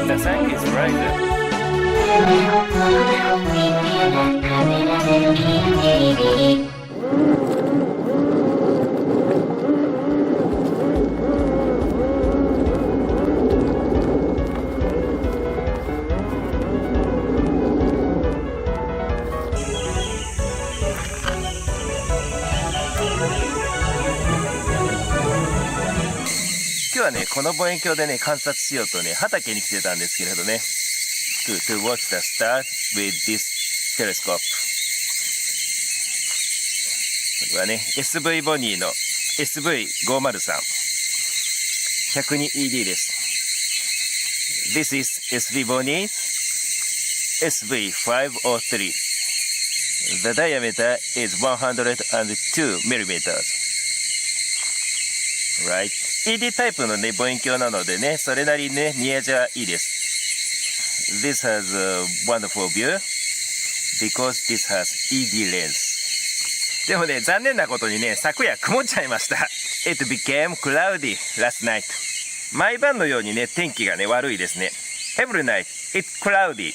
The sun is rising. 今日はね、この望遠鏡でね、観察しようとね、畑に来てたんですけれどね。to watch the stars with this telescope。これはね、SV ボニーの SV503。102ED です。This is SV ボニー SV503。The diameter is 102 millimeters。Right。ED タイプのね、望遠鏡なのでね、それなりにね、見えじゃいいです。This has a wonderful view because this has ED lens. でもね、残念なことにね、昨夜曇っちゃいました。It became cloudy last night. 毎晩のようにね、天気がね、悪いですね。Every night, it's cloudy.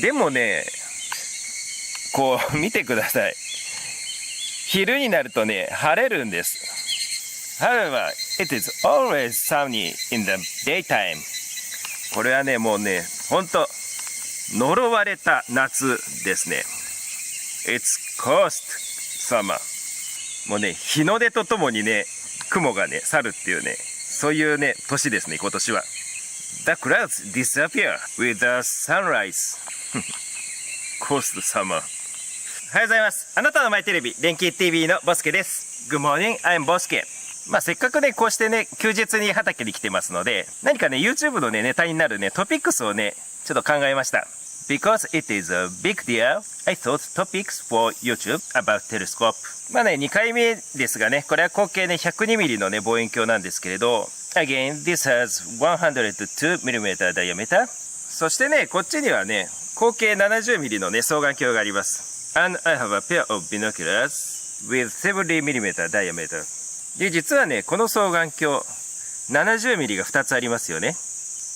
でもね、こう、見てください。昼になるとね、晴れるんです。However, it is always sunny in the daytime. これはね、もうね、ほんと、呪われた夏ですね。It's cursed summer. もうね、日の出とともにね、雲がね、去るっていうね、そういうね、年ですね、今年は。The clouds disappear with the sunrise. Cursed summer. おはようございます。あなたのマイテレビ、電気 TV のボスケです。Good morning, I'm ボスケ。まあせっかくね、こうしてね、休日に畑に来てますので、何かね、YouTube のね、ネタになるね、トピックスをね、ちょっと考えました。Because it is a big deal, I thought topics for YouTube about telescope. まあね、2回目ですがね、これは口径ね、102mm のね、望遠鏡なんですけれど、Again, this has 102mm diameter. そしてね、こっちにはね、口径 70mm のね、双眼鏡があります。And I have a pair of binoculars with 70mm diameter. で、実はね、この双眼鏡、70mm が2つありますよね。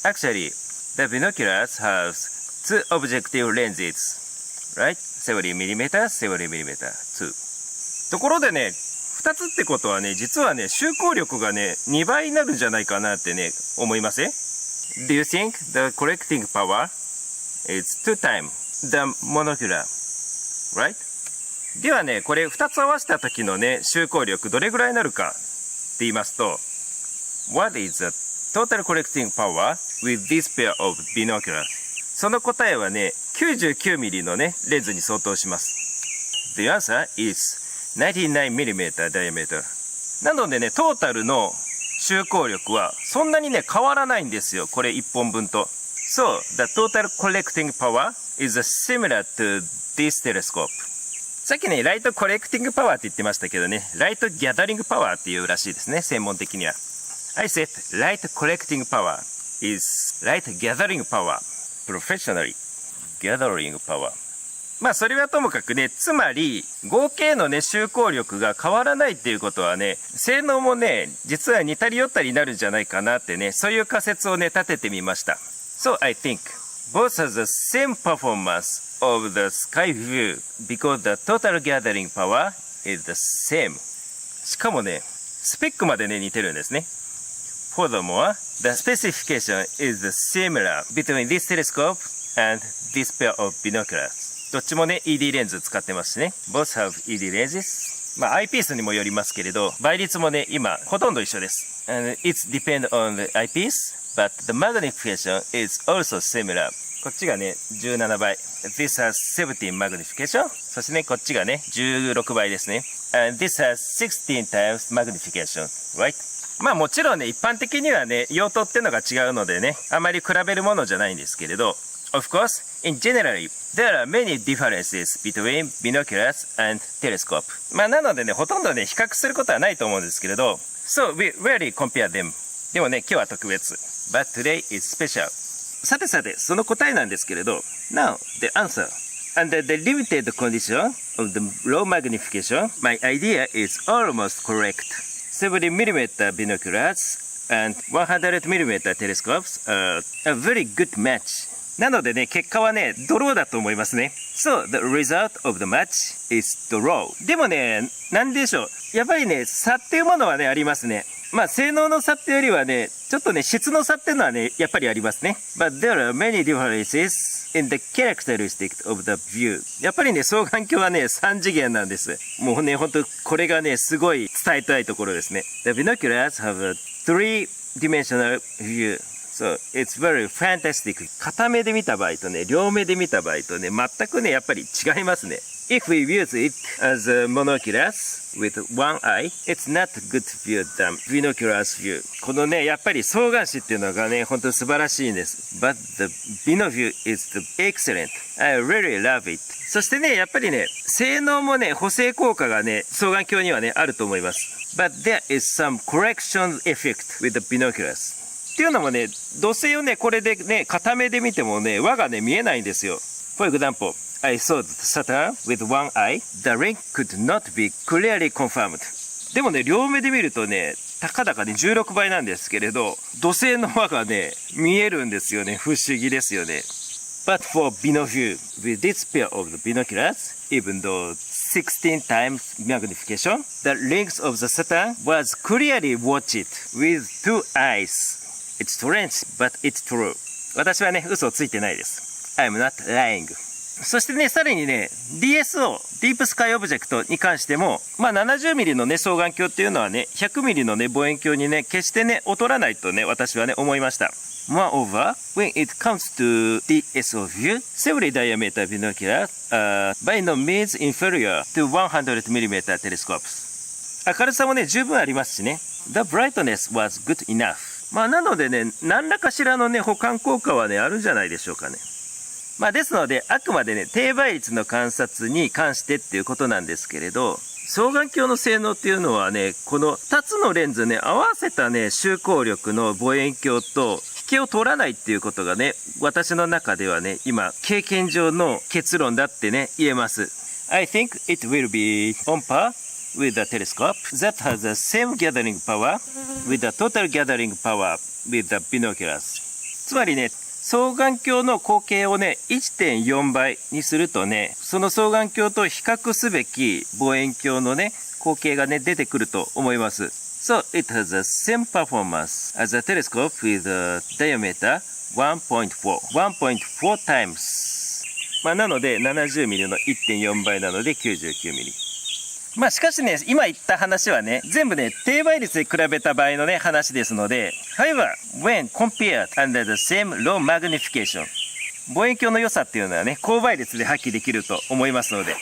Actually, the binoculars have two objective lenses, right? 70mm, 70mm, two. ところでね、2つってことはね、実はね、集光力がね、2倍になるんじゃないかなってね、思いません？ Do you think the collecting power is 2 times the monocular, right? ではね、これ2つ合わせた時のね、集光力どれぐらいになるかって言いますと、What is the total collecting power with this pair of binoculars? その答えはね、99mm のね、レンズに相当します。The answer is 99mm diameter. なのでね、トータルの集光力はそんなにね、変わらないんですよ。これ1本分と。So, the total collecting power is similar to this telescope.さっきね、ライトコレクティングパワーって言ってましたけどね、ライトギャザリングパワーっていうらしいですね、専門的には。I said, light collecting power is light gathering power. Professionally, gathering power. まあ、それはともかくね、つまり、合計のね、集光力が変わらないっていうことはね、性能もね、実は似たり寄ったりになるんじゃないかなってね、そういう仮説をね、立ててみました。So, I think, both have the same performance of the sky view because the total gathering power is the same. しかもね、スペックまでね、似てるんですね。Furthermore, the specification is similar between this telescope and this pair of binoculars. どっちもね、ED レンズ使ってますしね。Both have ED lenses. まあ、アイピースにもよりますけれど、倍率もね、今、ほとんど一緒です。And it's depend on the eyepiece, but the magnification is also similar. ここっちがね、17倍。This has 17 magnification. そしてね、こっちがね、16倍ですね。And this has 16 times magnification. Right? まあもちろんね、一般的にはね、用途ってのが違うのでね、あまり比べるものじゃないんですけれど、Of course, in generally, there are many differences between binoculars and telescope. まあなのでね、ほとんどね、比較することはないと思うんですけれど、So we rarely compare them. でもね、今日は特別。But today is special. さてさて、その答えなんですけれど、Now, the answer. Under the limited condition of the low magnification, my idea is almost correct. 70mm binoculars and 100mm telescopes are a very good match. なのでね、結果はね、ドローだと思いますね。So, the result of the match is draw. でもね、なんでしょう。やっぱりね、差っていうものはね、ありますね。まあ、性能の差っていうよりはね、ちょっとね、質の差っていうのはね、やっぱりありますね。But there are many differences in the characteristics of the view. やっぱりね、双眼鏡はね、3次元なんです。もうね、ほんと、これがね、すごい伝えたいところですね。The binoculars have a three-dimensional view.So, it's very fantastic. 片目で見た場合とね、両目で見た場合とね、全くね、やっぱり違いますね。If we use it as monoculars with one eye, it's not good view than binoculars view. このね、やっぱり双眼視っていうのがね、本当に素晴らしいんです。But the bino view is the excellent. I really love it. そしてね、やっぱりね、性能もね、補正効果がね、双眼鏡にはね、あると思います。But there is some correction effect with the binoculars.っていうのもね、土星をね、これでね、片目で見てもね、輪がね、見えないんですよ。For example, I saw the Saturn with one eye. The ring could not be clearly confirmed. でもね、両目で見るとね、たかだかね、16倍なんですけれど、土星の輪がね、見えるんですよね。不思議ですよね。But for binoculars, with this pair of the binoculars, even though 16 times magnification, the rings of the Saturn was clearly watched with two eyes.It's strange, but it's true. 私はね、嘘をついてないです。I'm not lying. そしてね、さらにね、DSO、ディープスカイオブジェクトに関しても、まあ 70mm のね、双眼鏡っていうのはね、100mm のね、望遠鏡にね、決してね、劣らないとね、私はね、思いました。Moreover, when it comes to DSO view, 70 diameter binoculars are by no means inferior to 100mm telescopes. 明るさもね、十分ありますしね。The brightness was good enough.まあなのでね、何らかしらのね、補完効果はね、あるんじゃないでしょうかね。まあですので、あくまでね、低倍率の観察に関してっていうことなんですけれど、双眼鏡の性能っていうのはね、この2つのレンズね、合わせたね、周光力の望遠鏡と引けを取らないっていうことがね、私の中ではね、今、経験上の結論だってね、言えます。I think it will be on par.with a telescope that has the same gathering power with the total gathering power with the binoculars. つまりね、双眼鏡の口径をね、1.4 倍にするとね、その双眼鏡と比較すべき望遠鏡のね、口径がね、出てくると思います。So it has the same performance as a telescope with a diameter 1.4 times. まあなので 70mm の 1.4 倍なので 99mm。まあしかしね、今言った話はね、全部ね、低倍率で比べた場合のね、話ですので、However, when compared under the same low magnification, 望遠鏡の良さっていうのはね、高倍率で発揮できると思いますので、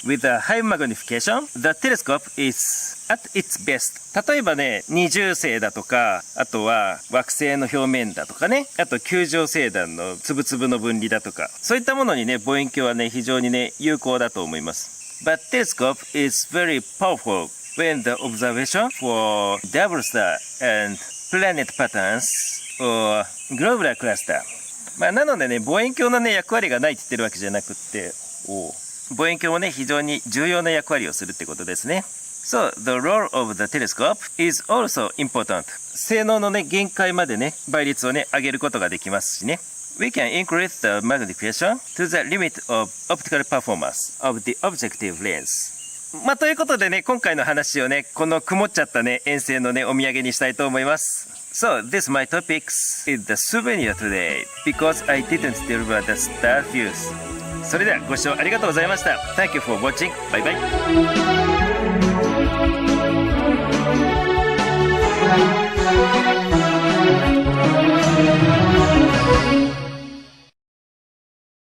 With a high magnification, the telescope is at its best. 例えばね、二重星だとか、あとは惑星の表面だとかね、あと球状星団の粒々の分離だとか、そういったものにね、望遠鏡はね、非常にね、有効だと思います。But telescope is very powerful when the observation for double star and planet patterns or globular cluster. まあなのでね、望遠鏡のね、役割がないって言ってるわけじゃなくって、望遠鏡もね、非常に重要な役割をするってことですね。So, the role of the telescope is also important. 性能のね、限界までね、倍率をね、上げることができますしね。We can increase the magnification to the limit of optical performance of the objective lens. まあ、ということでね、今回の話をね、この曇っちゃったね、遠征のね、お土産にしたいと思います。So, this my topics is the souvenir today because I didn't deliver the star views. それではご視聴ありがとうございました。Thank you for watching. Bye bye.